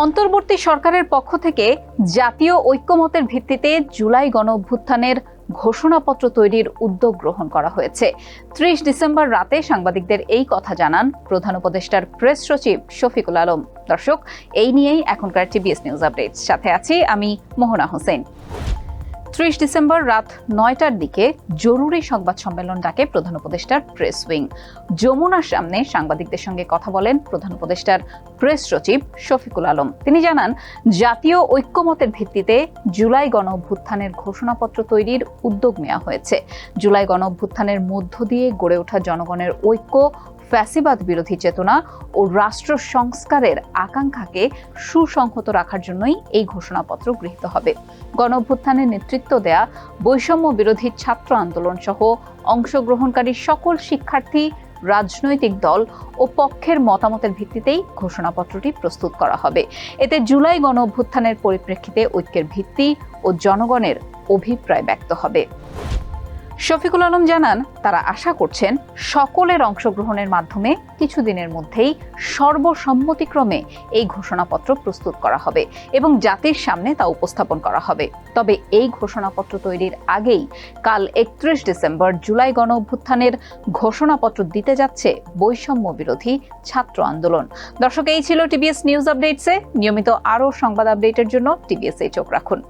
অন্তর্বর্তী সরকারের পক্ষ থেকে জাতীয় ঐক্যমতের ভিত্তিতে জুলাই গণঅভ্যুত্থানের ঘোষণাপত্র তৈরির উদ্যোগ গ্রহণ করা হয়েছে। ৩০ ডিসেম্বর রাতে সাংবাদিকদের এই কথা জানান প্রধান উপদেষ্টার প্রেস সচিব শফিকুল আলম। দর্শক, এই নিয়েই এখনকার টিবিএস নিউজ আপডেট, সাথে আছি আমি মোহনা হোসেন। ৩০ ডিসেম্বর রাত ৯টার দিকে জরুরি সংবাদ সম্মেলন ডাকে প্রধান উপদেষ্টার প্রেস উইং। যমুনার সামনে সাংবাদিকদের সঙ্গে কথা বলেন প্রধান উপদেষ্টার প্রেস সচিব শফিকুল আলম। তিনি জানান, জাতীয় ঐক্যমতের ভিত্তিতে জুলাই গণঅভ্যুত্থানের ঘোষণাপত্র তৈরির উদ্যোগ নেওয়া হয়েছে। জুলাই গণঅভ্যুত্থানের মধ্য দিয়ে গড়ে ওঠা জনগণের ঐক্য, ফ্যাসিবাদ বিরোধী চেতনা ও রাষ্ট্র সংস্কারের আকাঙ্ক্ষাকে সুসংহত রাখার জন্যই এই ঘোষণাপত্র গৃহীত হবে। গণঅভ্যুত্থানের নেতৃত্ব দেয়া বৈষম্য বিরোধী ছাত্র আন্দোলন সহ অংশগ্রহণকারী সকল শিক্ষার্থী, রাজনৈতিক দল ও পক্ষের মতামতের ভিত্তিতেই ঘোষণাপত্রটি প্রস্তুত করা হবে। এতে জুলাই গণঅভ্যুত্থানের পরিপ্রেক্ষিতে ঐক্যের ভিত্তি ও জনগণের অভিপ্রায় ব্যক্ত হবে। শফিকুল আলম জানান, তারা আশা করছেন সকলের অংশগ্রহণের মাধ্যমে কিছুদিনের মধ্যেই সর্বসম্মতিক্রমে এই ঘোষণাপত্র প্রস্তুত করা হবে এবং জাতির সামনে তা উপস্থাপন করা হবে। তবে এই ঘোষণাপত্র তৈরির আগেই কাল ৩১ ডিসেম্বর জুলাই গণঅভ্যুত্থানের ঘোষণাপত্র দিতে যাচ্ছে বৈষম্য বিরোধী ছাত্র আন্দোলন। দর্শক, এই ছিল টিবিএস নিউজ আপডেটসে। নিয়মিত আরও সংবাদ আপডেটের জন্য টিবিএসে চোখ রাখুন।